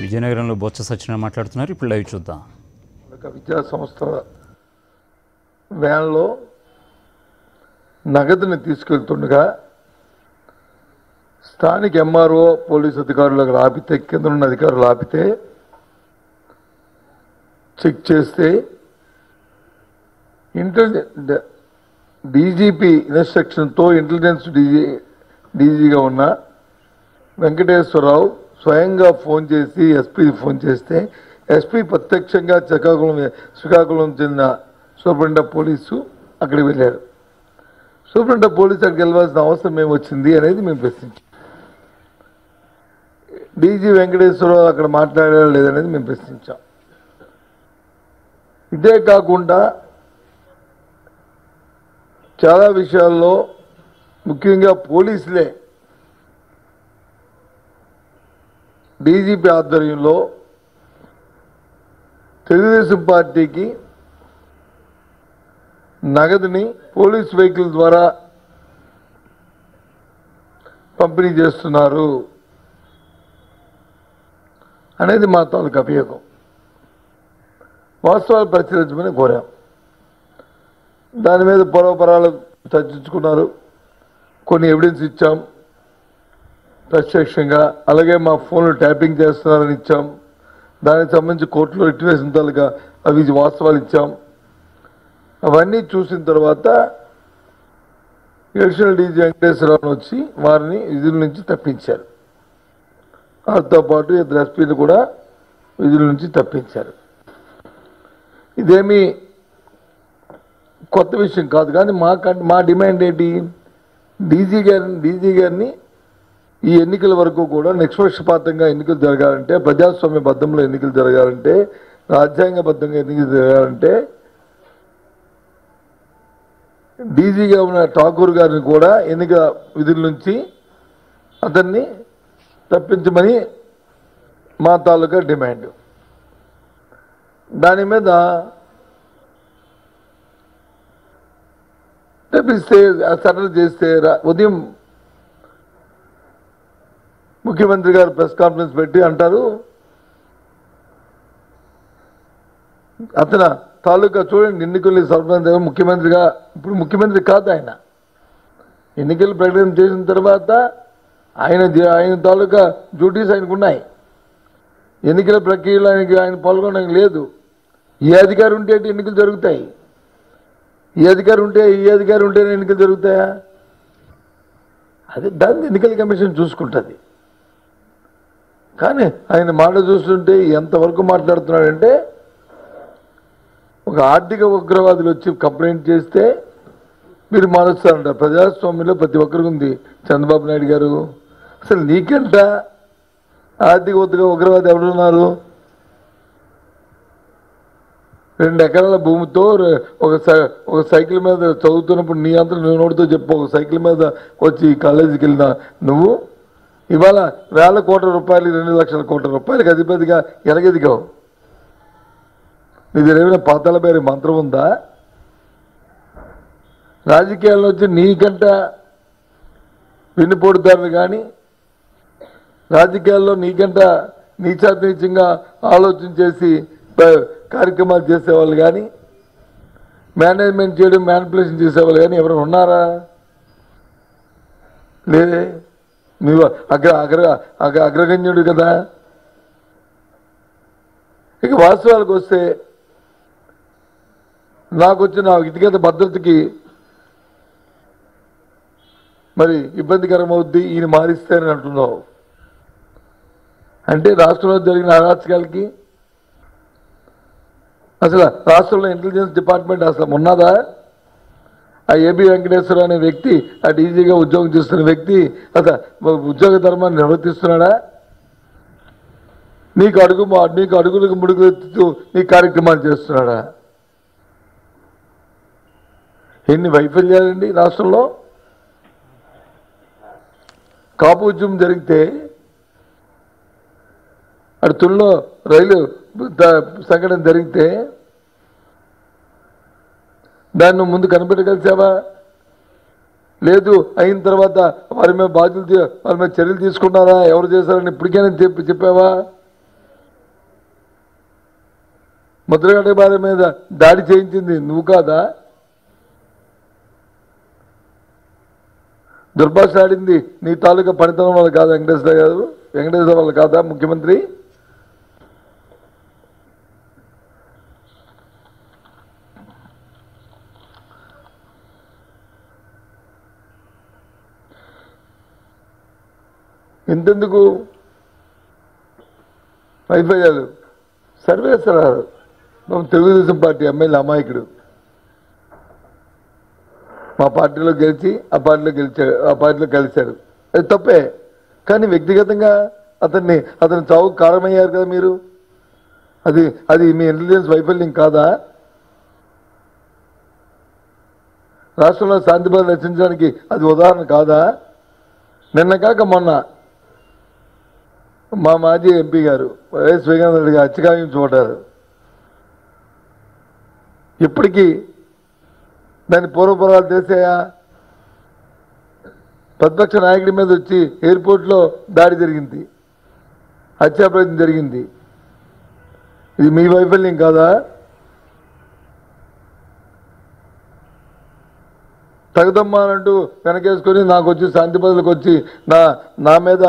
విజయనగరంలో బొత్స సత్యనారాయణ మాట్లాడుతున్నారు. ఇప్పుడు లైవ్ చూద్దాం. ఒక విద్యా సంస్థ వ్యాన్లో నగదుని తీసుకెళ్తుండగా స్థానిక ఎంఆర్ఓ పోలీసు అధికారులకు ఆపితే, కింద ఉన్న అధికారులు ఆపితే చెక్ చేస్తే డీజీపీ ఇన్స్ట్రక్షన్తో ఇంటెలిజెన్స్ డీజీగా ఉన్న వెంకటేశ్వరరావు స్వయంగా ఫోన్ చేసి ఎస్పీ ఫోన్ చేస్తే ఎస్పీ ప్రత్యక్షంగా శ్రీకాకుళం చెందిన సూపరింటెండెంట్ పోలీసు అక్కడికి వెళ్ళారు. సూపరింటెండెంట్ పోలీసు అక్కడికి వెళ్ళవలసిన అవసరం ఏమి వచ్చింది అనేది మేము ప్రశ్నించాం. డీజీ వెంకటేశ్వరరావు అక్కడ మాట్లాడారా లేదనేది మేము ప్రశ్నించాం. ఇదే కాకుండా చాలా విషయాల్లో ముఖ్యంగా పోలీసులే డీజీపీ ఆధ్వర్యంలో తెలుగుదేశం పార్టీకి నగదుని పోలీస్ వెహికల్ ద్వారా పంపిణీ చేస్తున్నారు అనేది మా తాలూకు అభియోగం. వాస్తవాలు పరిశీలించమని కోరాం. దాని మీద పొరపరాలు చర్చించుకున్నారు. కొన్ని ఎవిడెన్స్ ఇచ్చాం ప్రత్యక్షంగా. అలాగే మా ఫోన్లు ట్యాపింగ్ చేస్తున్నారని ఇచ్చాం. దానికి సంబంధించి కోర్టులో రిట్ వేసిన తాలూకా అవి వాస్తవాలు ఇచ్చాం. అవన్నీ చూసిన తర్వాత అడిషనల్ డీజీ వెంకటేశ్వరరావు వచ్చి వారిని విధుల నుంచి తప్పించారు. వారితో పాటు ఇద్దరు ఎస్పీలు కూడా విధుల నుంచి తప్పించారు. ఇదేమీ కొత్త విషయం కాదు. కానీ మా డిమాండ్ ఏంటి, డీజీ గారిని ఈ ఎన్నికల వరకు కూడా నిష్పక్షపాతంగా ఎన్నికలు జరగాలంటే, ప్రజాస్వామ్యబద్ధంలో ఎన్నికలు జరగాలంటే, రాజ్యాంగబద్ధంగా ఎన్నికలు జరగాలంటే డీజీగా ఉన్న ఠాకూర్ గారిని కూడా ఎన్నికల విధుల నుంచి అతన్ని తప్పించమని మా తాలూకా డిమాండ్. దాని మీద తప్పిస్తే సరళ చేస్తే ఉదయం ముఖ్యమంత్రి గారు ప్రెస్ కాన్ఫరెన్స్ పెట్టి అంటారు, అతను తాలూకా చూడండి ఎన్నికలు సర్పంచ్ ముఖ్యమంత్రిగా, ఇప్పుడు ముఖ్యమంత్రి కాదు ఆయన, ఎన్నికలు ప్రకటన చేసిన తర్వాత ఆయన తాలూకా డ్యూటీస్ ఆయనకు ఉన్నాయి. ఎన్నికల ప్రక్రియలో ఆయన పాల్గొనడానికి లేదు. ఏ అధికారి ఉంటే ఎన్నికలు జరుగుతాయి, ఈ అధికారి ఉంటేనే ఎన్నికలు జరుగుతాయా? అదే దాన్ని ఎన్నికల కమిషన్ చూసుకుంటుంది. కానీ ఆయన మాట చూస్తుంటే ఎంతవరకు మాట్లాడుతున్నాడంటే, ఒక ఆర్థిక ఉగ్రవాదులు వచ్చి కంప్లైంట్ చేస్తే మీరు మారుస్తారంటారు. ప్రజాస్వామ్యంలో ప్రతి ఒక్కరికి ఉంది. చంద్రబాబు నాయుడు గారు అసలు నీకంట ఆర్థిక ఉగ్రవాది ఎవరున్నారు? 2 ఎకరాల భూమితో ఒక సైకిల్ మీద చదువుతున్నప్పుడు నీ అంతా నువ్వు నోటితో చెప్పు, ఒక సైకిల్ మీద వచ్చి కాలేజీకి వెళ్ళిన నువ్వు ఇవాళ 1,000 కోట్ల రూపాయలు 2 లక్షల కోట్ల రూపాయలకి అధిపతిగా ఎరగెదిగావు. నీది ఏమైనా పాతాల పేరు మంత్రం ఉందా? రాజకీయాల్లో వచ్చి నీకంట వెన్నుపోటుదారులు కానీ, రాజకీయాల్లో నీకంట నీచాతీచంగా ఆలోచన చేసి కార్యక్రమాలు చేసేవాళ్ళు కానీ, మేనేజ్మెంట్ చేయడం మ్యానిపులేషన్ చేసేవాళ్ళు కానీ ఎవరైనా ఉన్నారా? లేదే. నువ్వు అగ్రగణ్యుడు కదా. ఇక వాస్తవాలకు వస్తే నాకు వచ్చిన వ్యక్తిగత భద్రతకి మరి ఇబ్బందికరమవుద్ది ఈయన మారిస్తారని అంటున్నావు. అంటే రాష్ట్రంలో జరిగిన అరాచకాలకి అసలు రాష్ట్రంలో ఇంటెలిజెన్స్ డిపార్ట్మెంట్ అసలు ఉన్నదా? ఆ ఏబి వెంకటేశ్వరరావు అనే వ్యక్తి, ఆ డీజీగా ఉద్యోగం చేస్తున్న వ్యక్తి అసలు ఉద్యోగ ధర్మాన్ని నిర్వర్తిస్తున్నాడా? నీకు అడుగులకు ముడుగులు ఎత్తుతూ నీ కార్యక్రమాలు చేస్తున్నాడా? ఎన్ని వైఫల్యాలండి రాష్ట్రంలో. కాపు ఉద్యమం జరిగితే అటు తుల్లో రైలు సంఘటన జరిగితే దాన్ని ముందు కనిపెట్టగలిసావా? లేదు. అయిన తర్వాత వారి మీద చర్యలు తీసుకున్నారా? ఎవరు చేశారని ఇప్పటికైనా చెప్పావా? ముద్రగడ్డ భార్య మీద దాడి చేయించింది నువ్వు కాదా? దుర్భాష ఆడింది నీ తాలూకా పనితనం వల్ల కాదా? వెంకటేశ్వర వల్ల కాదా ముఖ్యమంత్రి? ఎంతెందుకు వైఫల్యాలు సర్వేశ్వరరావు తెలుగుదేశం పార్టీ ఎమ్మెల్యే అమాయకుడు మా పార్టీలో గెలిచి ఆ పార్టీలో కలిశాడు. అది తప్పే. కానీ వ్యక్తిగతంగా అతని చావుకు కారణమయ్యారు కదా మీరు. అది మీ ఇంటెలిజెన్స్ వైఫల్యం కాదా? రాష్ట్రంలో శాంతి భద్రతలు రక్షించడానికి అది ఉదాహరణ కాదా? నిన్న కాక మొన్న మా మాజీ ఎంపీ గారు వైఎస్ వివేకానంద రెడ్డి గారు హత్యకాయం చూడారు. ఇప్పటికీ దాని పూర్వపురాలు తెలిసాయా? ప్రతిపక్ష నాయకుడి మీద వచ్చి ఎయిర్పోర్ట్లో దాడి జరిగింది, హత్యా ప్రయత్నం జరిగింది. ఇది మీ వైఫల్యం కాదా? తగదమ్మానంటూ వెనకేసుకొని నాకు వచ్చి శాంతి భద్రతలకు వచ్చి నా మీద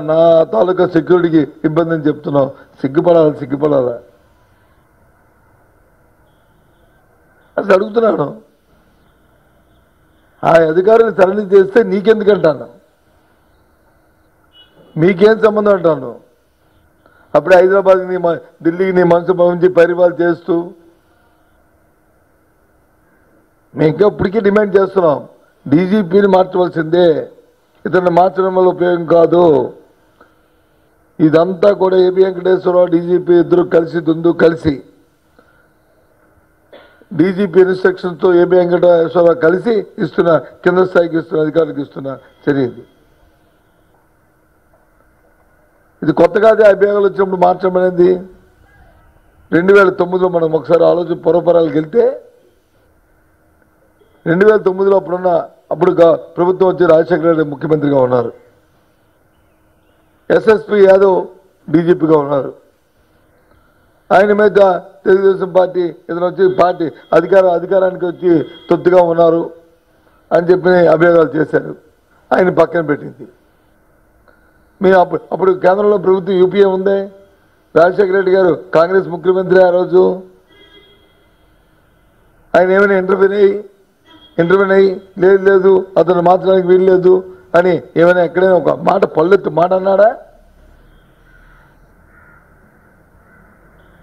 నా తాలూకా సెక్యూరిటీకి ఇబ్బంది అని చెప్తున్నావు. సిగ్గుపడాలా? అసలు అడుగుతున్నాను. ఆ అధికారులు సరళి చేస్తే నీకెందుకంటాను? మీకేం సంబంధం అంటాను? అప్పుడే హైదరాబాద్కి ఢిల్లీకి నీ మనసు పంపించి పరిపాలన చేస్తూ మేము ఇంకా ఇప్పటికీ డిమాండ్ చేస్తున్నాం. డీజీపీని మార్చవలసిందే, ఇతన్ని మార్చడం వల్ల ఉపయోగం కాదు. ఇదంతా కూడా ఏబి వెంకటేశ్వరరావు డీజీపీ ఇద్దరు కలిసి డీజీపీ ఇన్స్ట్రక్షన్స్తో ఏబి వెంకటేశ్వరరావు కలిసి ఇస్తున్న కింద స్థాయికి ఇస్తున్న అధికారులకు ఇస్తున్న చర్య ఇది కొత్తగా అభియోగాలు వచ్చినప్పుడు మార్చడం అనేది 2009లో మనం ఒకసారి ఆలోచన పూర్వపరాలకు వెళ్తే 2009లో అప్పుడు ప్రభుత్వం వచ్చి రాజశేఖర రెడ్డి ముఖ్యమంత్రిగా ఉన్నారు, ఎస్ఎస్పి యాదవ్ డీజీపీగా ఉన్నారు. ఆయన మీద తెలుగుదేశం పార్టీ ఇతను వచ్చి పార్టీ అధికారానికి వచ్చి తొత్తుగా ఉన్నారు అని చెప్పి అభియోగాలు చేశారు. ఆయన పక్కన పెట్టింది. మేము అప్పుడు కేంద్రంలో ప్రభుత్వం యూపీఏ ఉంది. రాజశేఖర రెడ్డి గారు కాంగ్రెస్ ముఖ్యమంత్రి ఆ రోజు. ఆయన ఏమైనా ఇంటర్వ్యూన్ అయ్యి లేదు అతను మార్చడానికి వీలు లేదు అని ఏమైనా ఎక్కడైనా ఒక మాట పల్లెత్తు మాట అన్నాడా?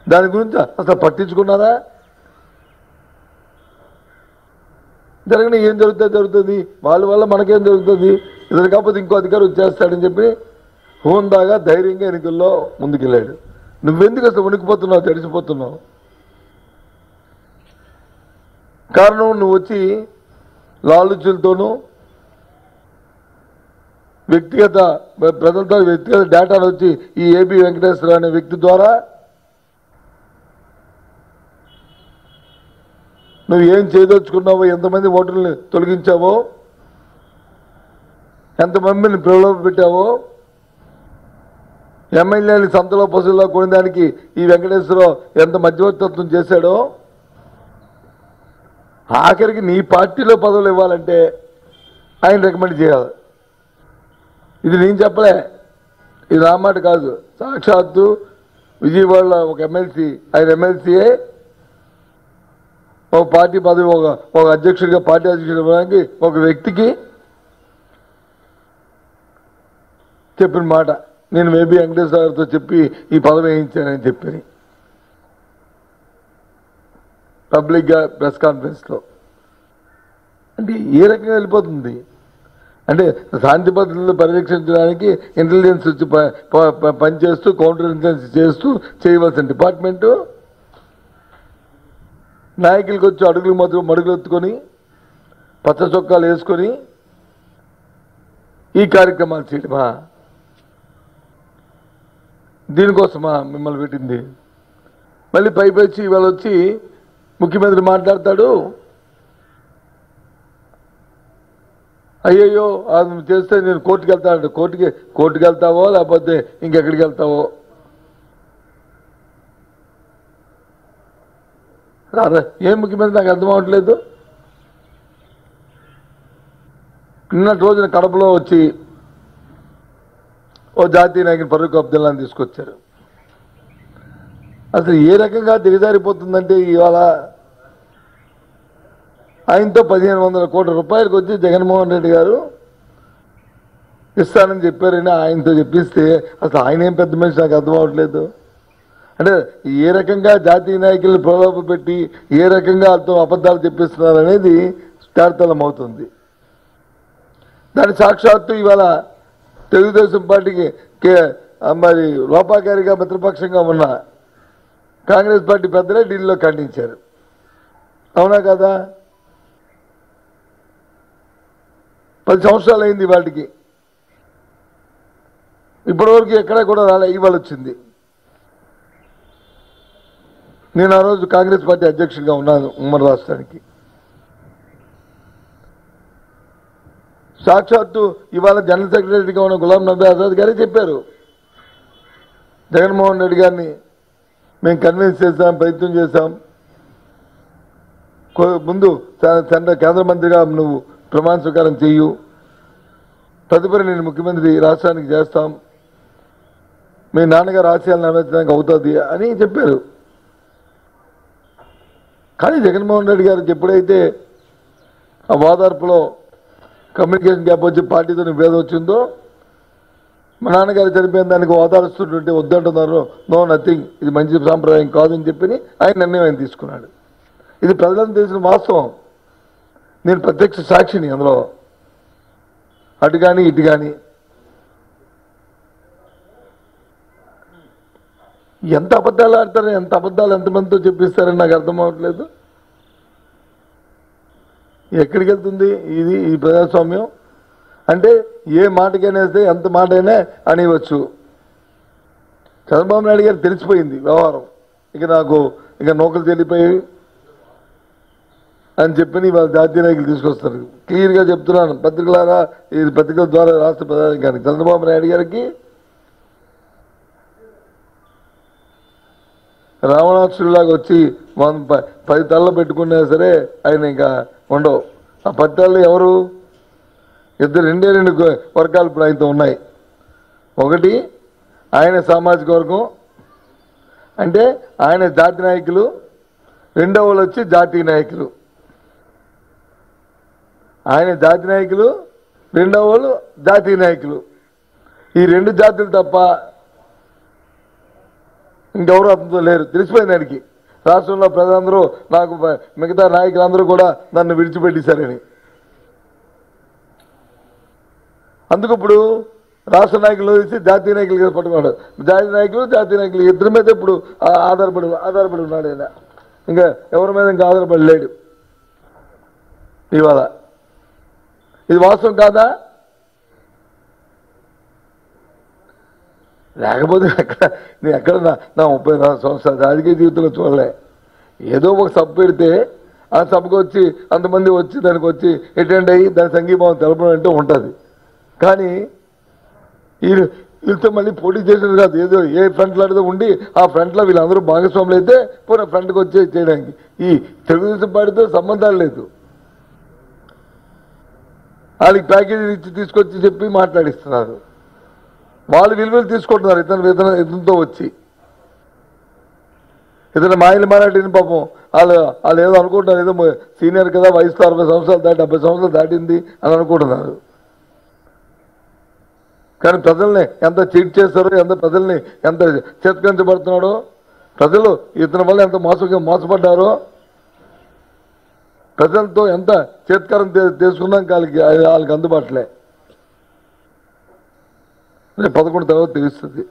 దాని గురించి అసలు పట్టించుకున్నారా? జరగని ఏం జరుగుతుంది, వాళ్ళ వల్ల మనకేం జరుగుతుంది, ఇతను కాకపోతే ఇంకో అధికారి వచ్చేస్తాడని చెప్పి హోందాగా ధైర్యంగా ఎన్నికల్లో ముందుకెళ్ళాడు. నువ్వెందుకు అసలు వణికిపోతున్నావు, తడిసిపోతున్నావు? కారణం నువ్వు వచ్చి లాలుచులతోనూ ప్రజలతో వ్యక్తిగత డేటాను వచ్చి ఈ ఏబి వెంకటేశ్వరరావు అనే వ్యక్తి ద్వారా నువ్వు ఏం చేయదలుచుకున్నావో, ఎంతమంది ఓటర్లను తొలగించావో, ఎంతమందిని ప్రలోభ పెట్టావో, ఎమ్మెల్యేలు సంతలో పశువుల్లో కొనేదానికి ఈ వెంకటేశ్వరరావు ఎంత మధ్యవర్తిత్వం చేశాడో, ఆఖరికి నీ పార్టీలో పదవులు ఇవ్వాలంటే ఆయన రికమెండ్ చేయాలి. ఇది నేను చెప్పలే, ఇది నా మాట కాదు. సాక్షాత్తు విజయవాడలో ఒక ఎమ్మెల్సీ, ఆయన ఎమ్మెల్సీయే ఒక పార్టీ పదవి ఒక అధ్యక్షుడిగా పార్టీ అధ్యక్షుడు ఇవ్వడానికి ఒక వ్యక్తికి చెప్పిన మాట. నేను ఏబి వెంకటేశ్వర గారితో చెప్పి ఈ పదవి వేయించానని చెప్పి పబ్లిక్గా ప్రెస్ కాన్ఫరెన్స్లో. అంటే ఏ రకంగా వెళ్ళిపోతుంది అంటే శాంతి భద్రతలు పరిరక్షించడానికి ఇంటెలిజెన్స్ వచ్చి పనిచేస్తూ కౌంటర్ ఇంటెలిజెన్స్ చేస్తూ చేయవలసిన డిపార్ట్మెంటు నాయకులకు వచ్చి అడుగులు మాత్రం మడుగులు ఎత్తుకొని పచ్చ చొక్కాలు వేసుకొని ఈ కార్యక్రమాలు చేయడమా? దీనికోసమా మిమ్మల్ని పెట్టింది? మళ్ళీ పైపచ్చి ఇవాళ వచ్చి ముఖ్యమంత్రి మాట్లాడతాడు, అయ్యయ్యో అది చేస్తే నేను కోర్టుకు వెళ్తానంటే కోర్టుకు వెళ్తావో లేకపోతే ఇంకెక్కడికి వెళ్తావో? ఏం ముఖ్యమంత్రి నాకు అర్థం అవ్వట్లేదు. నిన్నటి రోజున కడపలో వచ్చి ఓ జాతీయ నాయకుని ఫరూక్ అబ్దుల్లాని తీసుకొచ్చారు. అసలు ఏ రకంగా దిగజారిపోతుందంటే ఇవాళ ఆయనతో 1500 కోట్ల రూపాయలకు వచ్చి జగన్మోహన్ రెడ్డి గారు ఇస్తానని చెప్పారని ఆయనతో చెప్పిస్తే అసలు ఆయన ఏం పెద్ద మనిషి నాకు అర్థం అవ్వట్లేదు. అంటే ఏ రకంగా జాతీయ నాయకులను ప్రలోభ పెట్టి ఏ రకంగా వాళ్ళతో అబద్ధాలు చెప్పిస్తున్నారు అనేది తేటతెల్లం అవుతుంది. దాని సాక్షాత్తు ఇవాళ తెలుగుదేశం పార్టీకి మరి లోపాకారిగా మిత్రపక్షంగా ఉన్న కాంగ్రెస్ పార్టీ పెద్దలే ఢిల్లీలో ఖండించారు. అవునా కదా? 10 సంవత్సరాలు అయింది వాటికి, ఇప్పటివరకు ఎక్కడ కూడా రాలే. ఇవాళ వచ్చింది. నేను ఆ రోజు కాంగ్రెస్ పార్టీ అధ్యక్షుడిగా ఉన్నాను ఉమ్మడి రాష్ట్రానికి. సాక్షాత్తు ఇవాళ జనరల్ సెక్రటరీగా ఉన్న గులాం నబీ ఆజాద్ గారే చెప్పారు, జగన్మోహన్ రెడ్డి గారిని మేము కన్విన్స్ చేశాం, ప్రయత్నం చేశాం. ముందు కేంద్ర మంత్రిగా నువ్వు ప్రమాణ స్వీకారం చెయ్యు, తదుపరి నేను ముఖ్యమంత్రి రాష్ట్రానికి చేస్తాం, మీ నాన్నగారు ఆశయాలు నెరవేర్చడానికి అవుతుంది అని చెప్పారు. కానీ జగన్మోహన్ రెడ్డి గారికి ఎప్పుడైతే ఆ ఓదార్పులో కమ్యూనికేషన్ గ్యాప్ వచ్చి పార్టీతో భేదం వచ్చిందో, మా నాన్నగారు చనిపోయిన దానికి ఓదారుస్తుంటే వద్దంటున్నారు, నో నథింగ్, ఇది మంచి సాంప్రదాయం కాదని చెప్పి ఆయన నిర్ణయం తీసుకున్నాడు. ఇది ప్రజలను తెలిసిన వాస్తవం. నేను ప్రత్యక్ష సాక్షిని అందులో. అటు కానీ ఇటు కానీ ఎంత అబద్ధాలు ఆడతారో, ఎంత అబద్ధాలు ఎంతమందితో చెప్పిస్తారని నాకు అర్థం అవ్వట్లేదు. ఎక్కడికి వెళ్తుంది ఇది ఈ ప్రజాస్వామ్యం? అంటే ఏ మాటకైనా వేస్తే ఎంత మాట అయినా అనేవచ్చు. చంద్రబాబు నాయుడు గారు తెలిసిపోయింది వ్యవహారం, ఇక నౌకలు చెల్లిపోయి అని చెప్పి వాళ్ళ జాతీయ నాయకులు తీసుకొస్తారు. క్లియర్గా చెప్తున్నాను, పత్రికలారా, ఇది పత్రికల ద్వారా రాష్ట్ర ప్రధానికి చంద్రబాబు నాయుడు గారికి రావణాసురులాగా వచ్చి 10 తలలు పెట్టుకున్నా సరే ఆయన ఇంకా ఉండవు. ఆ 10 తలలు ఎవరు? రెండే 2 వర్గాలు ఇప్పుడు ఆయనతో ఉన్నాయి. ఒకటి ఆయన సామాజిక వర్గం, అంటే ఆయన జాతి నాయకులు. రెండో వాళ్ళు వచ్చి జాతీయ నాయకులు. ఆయన జాతి నాయకులు, రెండో వాళ్ళు జాతీయ నాయకులు. ఈ 2 జాతులు తప్ప ఇంకెవరు అతనితో లేరు. తెలిసిపోయింది ఆయనకి. రాష్ట్రంలో ప్రజలందరూ నాకు, మిగతా నాయకులందరూ కూడా నన్ను విడిచిపెట్టేశారని. అందుకు ఇప్పుడు రాష్ట్ర నాయకులు వేసి జాతీయ నాయకులు పట్టుకున్నాడు. జాతీయ నాయకులు ఇద్దరి మీద ఇప్పుడు ఆధారపడి ఉన్నాడు ఆయన. ఇంకా ఎవరి మీద ఇంకా ఆధారపడి లేడు ఇవాళ. ఇది వాస్తవం కాదా? లేకపోతే నేను ఎక్కడ నా 34 సంవత్సరాల రాజకీయ జీవితంలో చూడలే. ఏదో ఒక సభ పెడితే ఆ సభకు వచ్చి అంతమంది వచ్చి దానికి వచ్చి అటెండ్ అయ్యి దాని సంఘీభావం తెలపడం అంటే ఉంటుంది. కానీ వీళ్ళతో మళ్ళీ పోటీ చేసేది కాదు. ఏదో ఏ ఫ్రంట్లో ఉండి ఆ ఫ్రంట్లో వీళ్ళందరూ భాగస్వాములు అయితే పోనీ ఫ్రంట్కి వచ్చి చేయడానికి ఈ తెలుగుదేశం పార్టీతో సంబంధాలు లేదు. వాళ్ళకి ప్యాకేజీలు ఇచ్చి తీసుకొచ్చి చెప్పి మాట్లాడిస్తున్నారు. వాళ్ళు విలువలు తీసుకుంటున్నారు ఇతనితో వచ్చి. ఇతను మాయలు మారాటిని పాపం వాళ్ళు ఏదో అనుకుంటున్నారు, ఏదో సీనియర్ కదా, వయసులో 60 సంవత్సరాలు దాటి 70 సంవత్సరాలు దాటింది అని అనుకుంటున్నారు. కానీ ప్రజల్ని ఎంత చీట్ చేస్తారో, ప్రజల్ని ఎంత చేత్కరించబడుతున్నాడో, ప్రజలు ఇతని వల్ల ఎంత మోసపడ్డారో, ప్రజలతో ఎంత చేత్కారం తీసుకున్నాం వాళ్ళకి అందుబాటులే. 11 తర్వాత తెలుస్తుంది.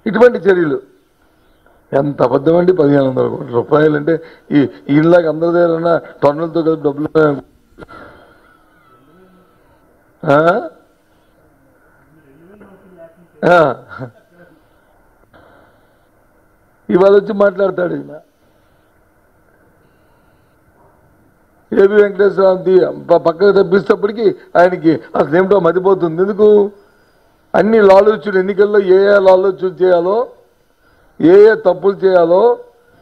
ఇటువంటి చర్యలు ఎంత అబద్ధం అండి. 1500 కోట్ల రూపాయలు అంటే ఈ ఇళ్ళకి అందరి దగ్గర టన్నులతో కలిపి డబ్బులు ఇవాళ వచ్చి మాట్లాడతాడు ఈయన. ఏబి వెంకటేశ్వరరావు పక్కకు తప్పిస్తేప్పటికీ ఆయనకి అసలు ఏమిటో మతిపోతుంది. ఎందుకు? అన్ని లాలూచులు ఎన్నికల్లో ఏ లాలూచులు చేయాలో, ఏ తప్పులు చేయాలో,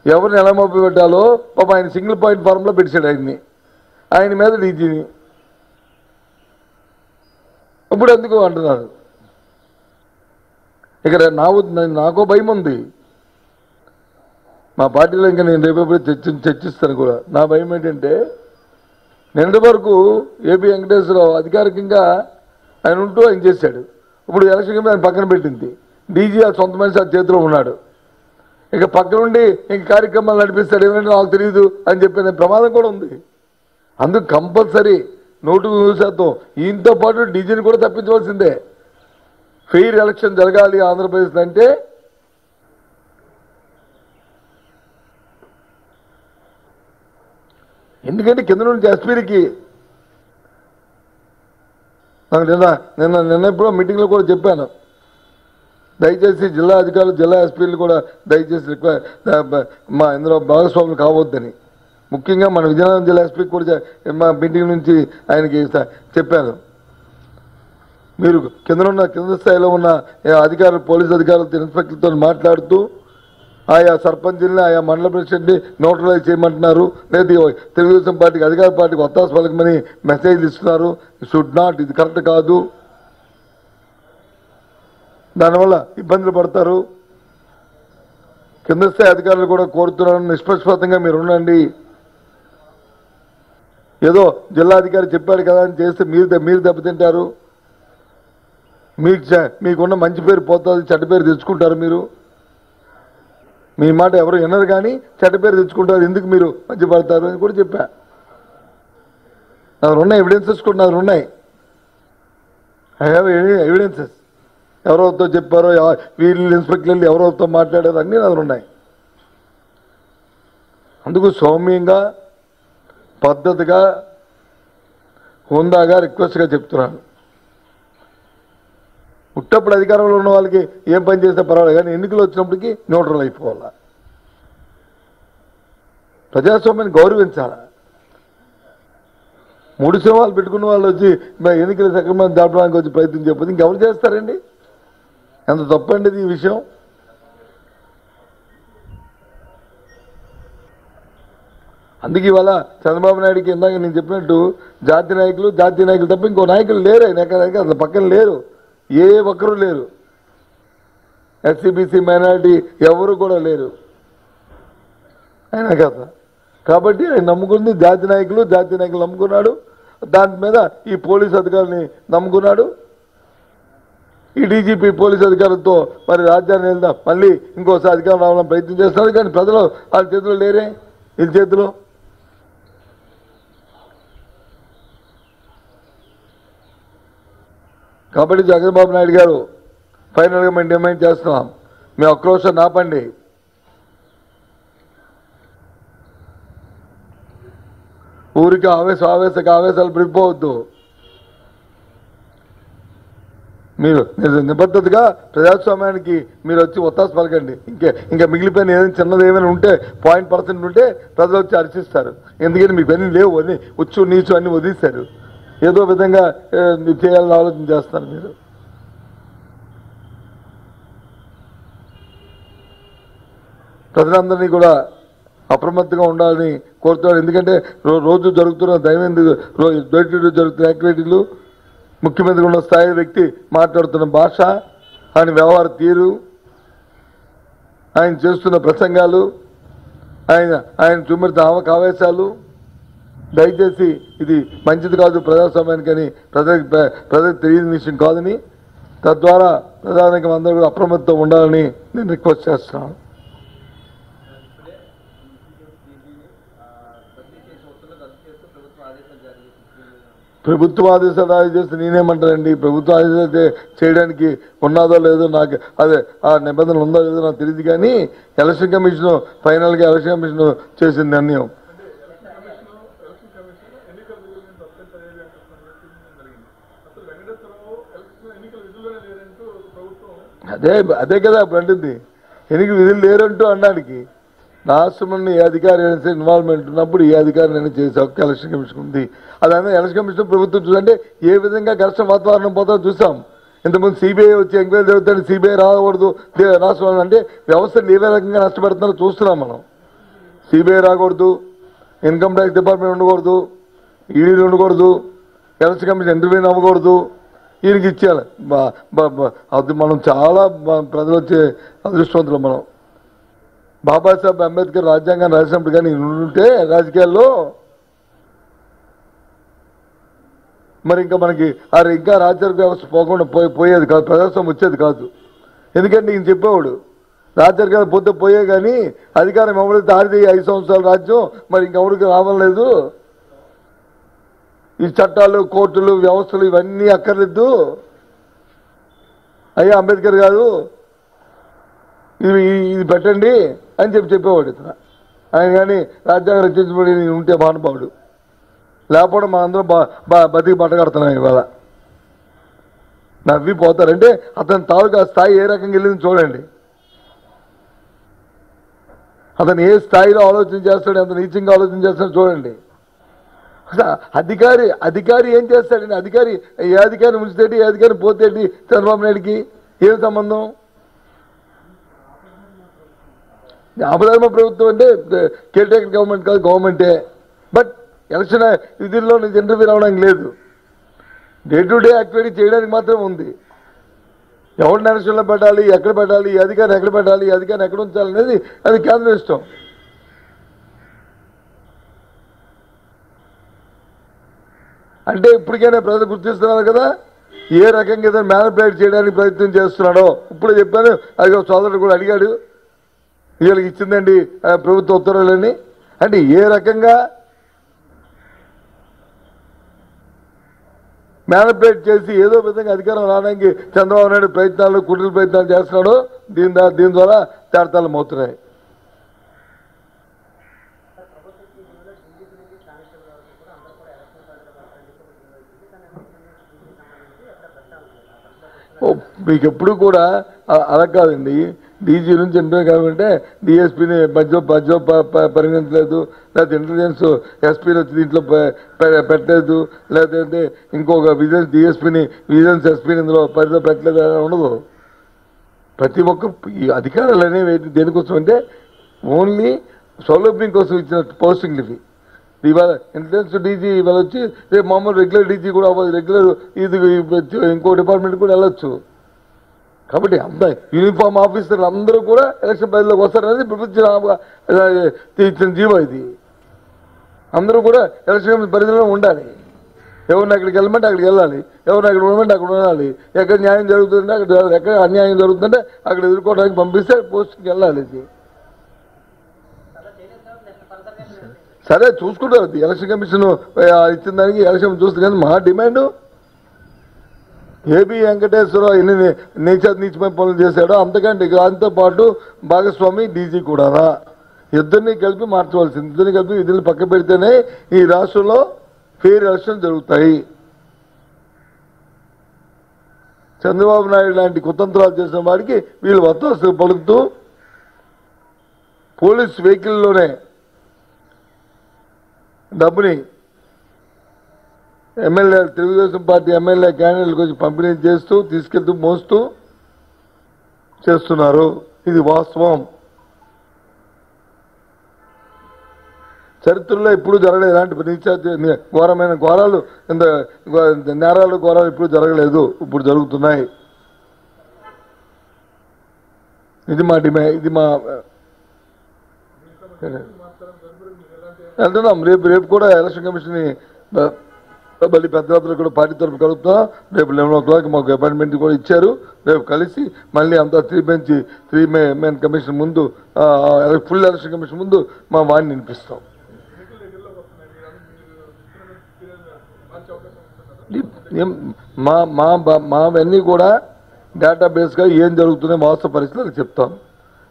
ఎవరిని ఎలా మభ్య పెట్టాలో పాప ఆయన సింగిల్ పాయింట్ ఫార్ములా పెట్టాడు ఆయన్ని, ఆయన మీద డీజీని. ఇప్పుడు ఎందుకు అంటున్నారు? ఇక్కడ నాకో భయం ఉంది. మా పార్టీలో ఇంకా నేను రేపు చర్చిస్తాను కూడా. నా భయం ఏంటంటే, నిన్నటి వరకు ఏపీ వెంకటేశ్వరరావు అధికారికంగా ఆయన ఉంటూ ఆయన చేశాడు. ఇప్పుడు ఎలక్షన్ ఆయన పక్కన పెట్టింది. డీజీ ఆ సొంత మనిషి ఆ చేతిలో ఉన్నాడు. ఇక పక్క నుండి ఇంక కార్యక్రమాలు నడిపిస్తాడు, ఏమంటే నాకు తెలియదు అని చెప్పిన ప్రమాదం కూడా ఉంది. అందుకు కంపల్సరీ 100% ఈయనతో పాటు డీజీని కూడా తప్పించవలసిందే. ఫెయిర్ ఎలక్షన్ జరగాలి ఆంధ్రప్రదేశ్ అంటే ఎందుకంటే కింద నుంచి ఎస్పీలకి నాకు నిన్న ఎప్పుడో మీటింగ్లో కూడా చెప్పాను, దయచేసి జిల్లా అధికారులు జిల్లా ఎస్పీలు కూడా దయచేసి మా ఇందులో భాగస్వాములు కావద్దని. ముఖ్యంగా మన విజయనగరం జిల్లా ఎస్పీకి కూడా మా మీటింగ్ నుంచి ఆయనకి చెప్పాను, మీరు కింద స్థాయిలో ఉన్న అధికారులు, పోలీస్ అధికారులతో, ఇన్స్పెక్టర్లతో మాట్లాడుతూ ఆయా సర్పంచుల్ని, ఆయా మండల ప్రెసిడెంట్ని న్యూట్రలైజ్ చేయమంటున్నారు, లేదా తెలుగుదేశం పార్టీకి అధికార పార్టీకి ఒత్తాస పలకమని మెసేజ్లు ఇస్తున్నారు. షుడ్ నాట్, ఇది కరెక్ట్ కాదు, దానివల్ల ఇబ్బందులు పడతారు. కింద స్థాయి అధికారులు కూడా కోరుతున్నాను, నిష్పక్షపాతంగా మీరు ఉండండి. ఏదో జిల్లాధికారి చెప్పాడు కదా అని చేస్తే మీరు దెబ్బతింటారు, మీకున్న మంచి పేరు పోతుంది, చెడ్డ పేరు తెచ్చుకుంటారు. మీరు మీ మాట ఎవరు వినరు కానీ చెడ్డ పేరు తెచ్చుకుంటారు, ఎందుకు మీరు మధ్యపడతారు అని కూడా చెప్పా. నాకు ఉన్నాయి ఎవిడెన్సెస్ కూడా, నాకు ఉన్నాయి. I have evidences. ఎవరెవరితో చెప్పారో, వీళ్ళు ఇన్స్పెక్టర్లు ఎవరెవరితో మాట్లాడారో అన్నీ నాకు ఉన్నాయి. అందుకు సౌమ్యంగా, పద్ధతిగా, హుందాగా, రిక్వెస్ట్గా చెప్తున్నాను. పుట్టప్పుడు అధికారంలో ఉన్న వాళ్ళకి ఏం పని చేస్తే పర్వాలేదు, కానీ ఎన్నికలు వచ్చినప్పటికీ న్యూట్రల్ అయిపోవాలా. ప్రజాస్వామ్యాన్ని గౌరవించాలా. 3 సినిమాలు పెట్టుకున్న వాళ్ళు వచ్చి ఎన్నికల సక్రమంగా దాటడానికి వచ్చి ప్రయత్నం చెప్పదు ఇంకెవరు చేస్తారండి? ఎంత తప్పండి ఈ విషయం. అందుకే ఇవాళ చంద్రబాబు నాయుడికి ఇందాక నేను చెప్పినట్టు జాతీయ నాయకులు తప్ప ఇంకో నాయకులు లేరు, ఆయన అసలు పక్కన లేరు, ఏ ఒక్కరూ లేరు. ఎస్సీబీసీ మైనారిటీ ఎవరు కూడా లేరు ఆయన కదా. కాబట్టి ఆయన నమ్ముకుంది జాతీయ నాయకులు నమ్ముకున్నాడు. దాని మీద ఈ పోలీస్ అధికారులని నమ్ముకున్నాడు. ఈ డీజీపీ పోలీస్ అధికారులతో మరి రాజ్యాన్ని వెళ్దా మళ్ళీ ఇంకోసారి అధికారం రావాలని ప్రయత్నం చేస్తున్నారు. కానీ ప్రజలు వాళ్ళ చేతిలో లేరే, వీళ్ళ చేతిలో. కాబట్టి జగన్బాబు నాయుడు గారు ఫైనల్గా మేము డిమాండ్ చేస్తున్నాం, మీ ఆక్రోషం ఆపండి. ఊరికి ఆవేశాలు పెరిగిపోవద్దు. మీరు నిబద్ధతగా ప్రజాస్వామ్యానికి మీరు వచ్చి ఒత్తాస పలకండి. ఇంకా మిగిలిపోయిన ఏదైనా చిన్నది ఏమైనా ఉంటే 0.% ఉంటే ప్రజలు వచ్చి హర్షిస్తారు. ఎందుకంటే మీ పని లేవు అని ఉచ్చు నీచు అన్ని వదిలేశారు. ఏదో విధంగా చేయాలని ఆలోచన చేస్తారు మీరు. ప్రజలందరినీ కూడా అప్రమత్తంగా ఉండాలని కోరుతున్నాడు. ఎందుకంటే రోజు జరుగుతున్న జరుగుతున్న యాక్టివిటీలు, ముఖ్యమంత్రి ఉన్న స్థాయి వ్యక్తి మాట్లాడుతున్న భాష, ఆయన వ్యవహార తీరు, ఆయన చేస్తున్న ప్రసంగాలు, ఆయన చూపెడుతున్న ఆవేశాలు, దయచేసి ఇది మంచిది కాదు ప్రజాస్వామ్యానికని ప్రజలకు తెలియని విషయం కాదని, తద్వారా ప్రధానంగా అందరూ కూడా అప్రమత్తం ఉండాలని నేను రిక్వెస్ట్ చేస్తున్నాను. ప్రభుత్వ ఆదేశాలు జారీ చేస్తే నేనేమంటానండి? ప్రభుత్వ ఆదేశాలు చేయడానికి ఉన్నదో లేదో నాకు అదే ఆ నిబంధనలు ఉందో లేదో నాకు తెలియదు. కానీ ఎలక్షన్ కమిషన్ ఫైనల్గా ఎలక్షన్ కమిషన్ చేసిన నిర్ణయం అదే కదా ఇప్పుడు అంటుంది. ఎన్నికలు విధులు లేరంటూ అన్నాడికి రాష్ట్రంలో ఏ అధికారి అయినా ఇన్వాల్వ్మెంట్ ఉన్నప్పుడు ఏ అధికారిని చేసే హక్కు ఎలక్షన్ కమిషన్ ఉంది. అదైనా ఎలక్షన్ కమిషన్ ప్రభుత్వం చూసంటే ఏ విధంగా ఘర్షణ వాతావరణం పోతుందో చూసాం. ఇంతకుముందు సిబిఐ వచ్చి ఎంక్వైరీ జరుగుతుంది, సిబిఐ రాకూడదు రాష్ట్రం అంటే వ్యవస్థను ఏ రకంగా నష్టపెడుతున్నారో చూస్తున్నాం మనం. సిబిఐ రాకూడదు, ఇన్కమ్ ట్యాక్స్ డిపార్ట్మెంట్ ఉండకూడదు, ఈడీలు ఉండకూడదు, ఎలక్షన్ కమిషన్ ఇంటర్వ్యూన్ అవ్వకూడదు, ఈయనకి ఇచ్చేయాలి. అది మనం చాలా ప్రజలు వచ్చే అదృష్టవంతులు. మనం బాబాసాహెబ్ అంబేద్కర్ రాజ్యాంగాన్ని రాసినప్పుడు కానీ ఉంటే రాజకీయాల్లో మరి ఇంకా మనకి ఇంకా రాజ్యాంగ వ్యవస్థ పోకుండా పోయేది కాదు, ప్రజాస్వామ్యం వచ్చేది కాదు. ఎందుకంటే ఈయన చెప్పేవాడు రాజ్యాంగ పోతే పోయే కానీ అధికారం ఎవరైతే ఆడితే 5 సంవత్సరాల రాజ్యం మరి ఇంకెవరికి రావలేదు, ఈ చట్టాలు కోర్టులు వ్యవస్థలు ఇవన్నీ అక్కర్లేదు, అయ్యా అంబేద్కర్ గారు ఇది పెట్టండి అని చెప్పేవాడు ఇతను. ఆయన కానీ రాజ్యాంగం రచించబడి ఉంటే మహానుభావుడు, లేకపోవడం మనందరం బతికి బట్టగడుతున్నాం. ఇవాళ నవ్విపోతారంటే అతని తాలూకా స్థాయి ఏ రకంగా వెళ్ళింది చూడండి. అతను ఏ స్థాయిలో ఆలోచన చేస్తాడు, ఎంత నీచంగా ఆలోచన చేస్తాడో చూడండి. అధికారి ఏం చేస్తాడండి? ఏ అధికారి ఉంచితేటి, ఏ అధికారి పోతేటి చంద్రబాబు నాయుడికి ఏం సంబంధం? ఆపధర్మ ప్రభుత్వం అంటే కేర్ టేకర్ గవర్నమెంట్ కాదు, గవర్నమెంటే. బట్ ఎలక్షన్ విధుల్లో నీకు ఇంటర్వ్యూ రావడానికి లేదు, డే టు డే యాక్టివిటీ చేయడానికి మాత్రం ఉంది. ఎవరిని ఎలక్షన్లో పెట్టాలి, ఎక్కడ పెట్టాలి, ఈ అధికారం ఎక్కడ పెట్టాలి, ఈ అధికారం ఎక్కడ ఉంచాలి అనేది అది కేంద్రం ఇష్టం. అంటే ఇప్పటికైనా ప్రజలు గుర్తిస్తున్నారు కదా ఏ రకంగా ఏదైనా మ్యానిపులేట్ చేయడానికి ప్రయత్నం చేస్తున్నాడో. ఇప్పుడే చెప్పాను, అది సోదరుడు కూడా అడిగాడు, వీళ్ళకి ఇచ్చిందండి ప్రభుత్వ ఉత్తర్వులని. అంటే ఏ రకంగా మ్యానిపులేట్ చేసి ఏదో విధంగా అధికారం రావడానికి చంద్రబాబు నాయుడు కుట్రల ప్రయత్నాలు చేస్తున్నాడో దీని ద్వారా తేడతాళం అవుతున్నాయి. మీకు ఎప్పుడు కూడా అలా కాదండి, డీజీ నుంచి ఇంటర్వ్యూ కావాలంటే డిఎస్పీని మధ్య పరిగణించలేదు, లేకపోతే ఇంటెలిజెన్స్ ఎస్పీని వచ్చి దీంట్లో పెట్టలేదు, లేకపోతే ఇంకొక విజిలెన్స్ డిఎస్పీని విజిలెన్స్ ఎస్పీని ఇందులో పరిధిలో పెట్టలేదు అని ఉండదు. ప్రతి ఒక్క ఈ అధికారాలు అనేవి దేనికోసం అంటే ఓన్లీ సౌలభ్యం కోసం ఇచ్చిన పోస్టింగ్లు ఇవి. ఇవాళ ఇంటెలిజెన్స్ డీజీ ఇవాళ వచ్చి రేపు మామూలు రెగ్యులర్ డీజీ కూడా అవ్వదు, రెగ్యులర్ ఇది ఇంకో డిపార్ట్మెంట్ కూడా వెళ్ళొచ్చు. కాబట్టి యూనిఫామ్ ఆఫీసర్లు అందరూ కూడా ఎలక్షన్ పరిధిలోకి వస్తారనేది ప్రభుత్వం ఇచ్చిన జీవో. ఇది అందరూ కూడా ఎలక్షన్ పరిధిలో ఉండాలి. ఎవరిని అక్కడికి వెళ్ళమంటే అక్కడికి వెళ్ళాలి, ఎవరిని అక్కడ ఉండమంటే అక్కడ ఉండాలి, ఎక్కడ న్యాయం జరుగుతుందంటే అక్కడ, ఎక్కడ అన్యాయం జరుగుతుందంటే అక్కడ ఎదుర్కోవడానికి పంపిస్తే పోస్ట్కి వెళ్ళాలి. ఇది సరే చూసుకుంటారు, ఎలక్షన్ కమిషన్ ఇచ్చిన దానికి ఎలక్షన్ చూస్తుంది. కానీ మా డిమాండ్ ఏబి వెంకటేశ్వరరావు ఎన్ని నీచమైన పనులు చేశాడో అంతకంటే దాంతో పాటు భాగస్వామి డీజీ కూడా ఇద్దరిని కలిపి మార్చవలసింది. ఇద్దరిని కలిపి విధులు పక్క పెడితేనే ఈ రాష్ట్రంలో ఫెయిర్ ఎలక్షన్ జరుగుతాయి. చంద్రబాబు నాయుడు లాంటి కుతంత్రాలు చేసిన వాడికి వీళ్ళు వత్తాసు పలుకుతూ పోలీస్ వెహికల్లోనే డబ్బుని ఎమ్మెల్యే తెలుగుదేశం పార్టీ ఎమ్మెల్యే క్యాండిడేట్లకు వచ్చి పంపిణీ చేస్తూ తీసుకెళ్తూ మోస్తూ చేస్తున్నారు. ఇది వాస్తవం. చరిత్రలో ఎప్పుడు జరగలేదు ఇలాంటి ఘోరమైన ఘోరాలు, ఇంత నేరాలు ఘోరాలు ఇప్పుడు జరగలేదు, ఇప్పుడు జరుగుతున్నాయి. ఇది మా డిమాండ్. ఇది మా వెళ్తున్నాం. రేపు కూడా ఎలక్షన్ కమిషన్ మళ్ళీ పెద్దవాళ్ళు కూడా పార్టీ తరఫు కలుపుతున్నాం. రేపు 11 o'clock మాకు అపాయింట్మెంట్ కూడా ఇచ్చారు. రేపు కలిసి మళ్ళీ అంతా 3 మెయిన్ కమిషన్ ముందు, ఫుల్ ఎలక్షన్ కమిషన్ ముందు మా వాడిని వినిపిస్తాం. మావన్నీ కూడా డేటాబేస్గా ఏం జరుగుతున్నాయో వాస్తవ పరిస్థితులు చెప్తాం.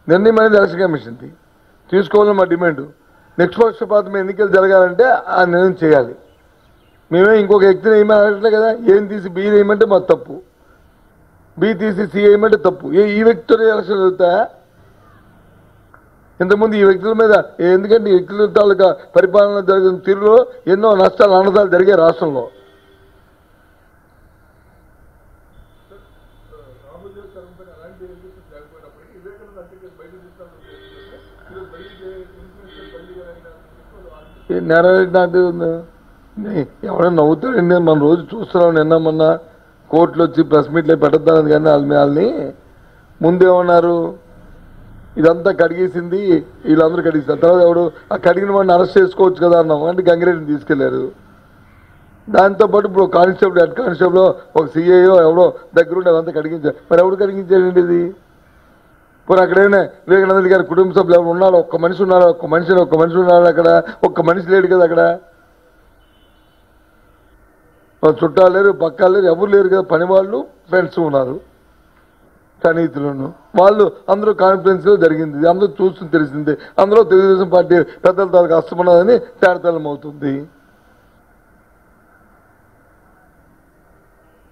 నిర్ణయం అనేది ఎలక్షన్ కమిషన్ది తీసుకోవాలని మా డిమాండ్. నిష్పక్షపాతం ఎన్నికలు జరగాలంటే ఆ నిర్ణయం చేయాలి. మేమే ఇంకొక వ్యక్తిని వేయమని అడగట్లే కదా. ఏం తీసి బి వేయమంటే మాకు తప్పు, బి తీసి సి వేయమంటే తప్పు. ఈ వ్యక్తులు ఎలక్షన్ జరుగుతాయా? ఇంతకుముందు ఈ వ్యక్తుల మీద, ఎందుకంటే ఈ వ్యక్తుల తాలూకా పరిపాలన జరిగిన తీరులో ఎన్నో నష్టాలు, అన్నదాలు జరిగాయి రాష్ట్రంలో. నెరవేరినట్టు ఎవరైనా నవ్వుతాడండి. మనం రోజు చూస్తున్నాం. నిన్న మొన్న కోర్టులు వచ్చి ప్రెస్ మీట్లు పెట్టద్దానది కానీ వాళ్ళని ముందేమన్నారు, ఇదంతా కడిగేసింది వీళ్ళందరూ కడిగేస్తారు. తర్వాత ఎవడు ఆ కడిగిన వాడిని అరెస్ట్ చేసుకోవచ్చు కదా అన్నాం. అంటే గంగిరెడ్డిని తీసుకెళ్లారు. దాంతోపాటు ఇప్పుడు కానిస్టేబుల్ హెడ్ కానిస్టేబుల్ ఒక సిఐఓ ఎవడో దగ్గరుండి అదంతా కడిగించారు. మరి ఎవడు కడిగించాడండి ఇది? పోనీ అక్కడైనా వివేకానంద గారి కుటుంబ సభ్యులు ఎవరు ఉన్నాడు? ఒక్క మనిషి ఉన్నాడు? ఒక్క మనిషి ఉన్నాడు అక్కడ? ఒక్క మనిషి లేడు కదా అక్కడ. చుట్టాలు లేరు, పక్కాలు లేరు, ఎవరు లేరు కదా. పని వాళ్ళు ఫ్రెండ్స్ ఉన్నారు, సన్నిహితులను. వాళ్ళు అందరూ కాన్ఫరెన్స్ లో జరిగింది. అందరూ చూస్తూ తెలిసింది. అందులో తెలుగుదేశం పార్టీ పెద్దల తాలూకు అస్తమన్నదని తేడతలం అవుతుంది.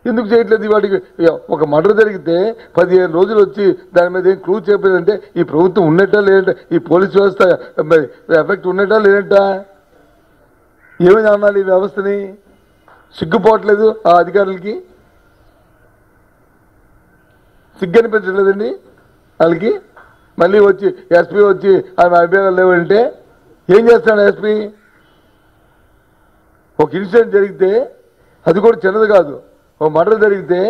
ఎందుకు చేయట్లేదు? వాటికి ఒక మర్డర్ జరిగితే 15 రోజులు వచ్చి దాని మీద ఏం క్లూ చెప్పలేదంటే ఈ ప్రభుత్వం ఉన్నట్టా లేదంటే, ఈ పోలీస్ వ్యవస్థ ఎఫెక్ట్ ఉన్నట్టా లేదంటా? ఏమని అనాలి ఈ వ్యవస్థని? సిగ్గుపోవట్లేదు ఆ అధికారులకి? సిగ్గు అనిపించట్లేదండి వాళ్ళకి? మళ్ళీ వచ్చి ఎస్పీ వచ్చి ఆమె అభియోగాలు లేవంటే ఏం చేస్తాడు ఎస్పీ? ఒక ఇన్సిడెంట్ జరిగితే, అది కూడా చిన్నది కాదు, ఓ మర్డర్ జరిగితే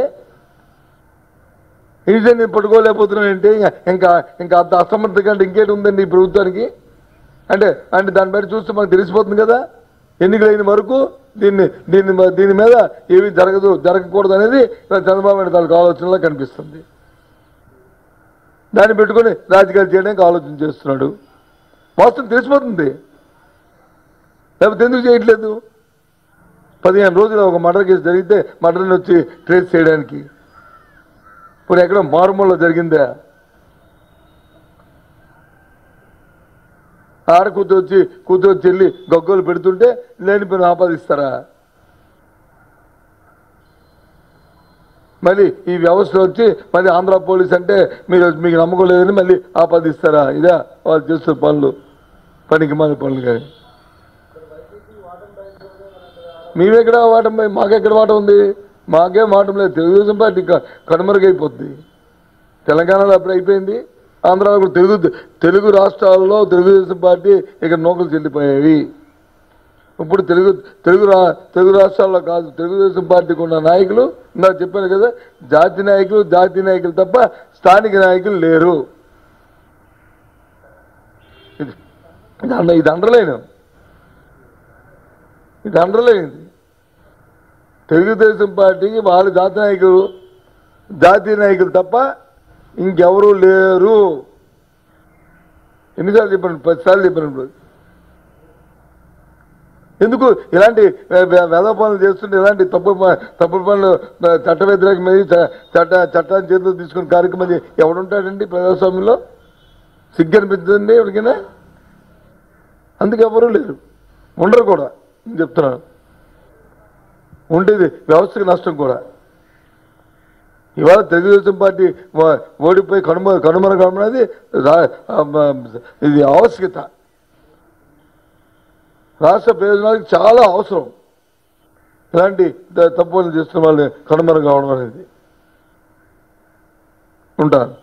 ఇన్సిడెంట్ నేను పట్టుకోలేకపోతున్నానంటే ఇంకా ఇంకా అంత అసమర్థంగా అంటే ఇంకేటి ఉందండి ఈ ప్రభుత్వానికి? అంటే దాన్ని బట్టి చూస్తే మనకు తెలిసిపోతుంది కదా. ఎన్నికలైన వరకు దీని మీద ఏమీ జరగకూడదు అనేది చంద్రబాబు నాయుడు తాలూకు ఆలోచనలో కనిపిస్తుంది. దాన్ని పెట్టుకొని రాజకీయాలు చేయడానికి ఆలోచన చేస్తున్నాడు. వాస్తవం తెలిసిపోతుంది. లేకపోతే ఎందుకు చేయట్లేదు? 15 రోజులు ఒక మర్డర్ కేసు జరిగితే మర్డర్ని వచ్చి ట్రేస్ చేయడానికి. ఇప్పుడు ఎక్కడ మారుమూలలో జరిగిందా? ఆడ కూతురు వచ్చి వెళ్ళి గొగ్గోలు పెడుతుంటే లేని పని ఆపాదిస్తారా? మళ్ళీ ఈ వ్యవస్థలో వచ్చి మళ్ళీ ఆంధ్ర పోలీస్ అంటే మీకు నమ్మకం లేదని మళ్ళీ ఆపాదిస్తారా? ఇదా వాళ్ళు చేస్తున్న పనులు? పనికి మాల పనులు. కానీ మేమెక్కడ వాటం? మాకెక్కడ వాటం ఉంది? మాకే వాటం లేదు. తెలుగుదేశం పార్టీ కనుమరుగైపోద్ది. తెలంగాణలో అప్పుడు అయిపోయింది. ఆంధ్రాలో కూడా తెలుగు రాష్ట్రాల్లో తెలుగుదేశం పార్టీ ఇక్కడ నోకలు చెల్లిపోయాయి. ఇప్పుడు తెలుగు రాష్ట్రాల్లో కాదు, తెలుగుదేశం పార్టీకి ఉన్న నాయకులు ఇందాక చెప్పాను కదా, జాతి నాయకులు తప్ప స్థానిక నాయకులు లేరు. ఇది అండర్లైన్. తెలుగుదేశం పార్టీకి వాళ్ళ జాతీయ నాయకులు తప్ప ఇంకెవరూ లేరు. ఎన్నిసార్లు చెప్పాను? 10 సార్లు చెప్పాను. ఎందుకు ఇలాంటి వెధవ పనులు చేస్తుంటే, ఇలాంటి తప్పుడు పనులు చట్ట వ్యతిరేకమైన చట్టాన్ని చేతిలో తీసుకునే కార్యక్రమం ఎవడుంటాడండి ప్రజాస్వామ్యంలో? సిగ్గు అనిపించదండి ఎవరికైనా? అందుకు ఎవరూ లేరు, ఉండరు కూడా. నేను చెప్తున్నాను, ఉండేది వ్యవస్థకి నష్టం కూడా. ఇవాళ తెలుగుదేశం పార్టీ ఓడిపోయి కనుమరుగన్నది ఇది ఆవశ్యకత. రాష్ట్ర ప్రయోజనాలకు చాలా అవసరం. ఇలాంటి తప్పులు చేస్తున్న వాళ్ళు కనుమరుగు కావడం అనేది. ఉంటారు.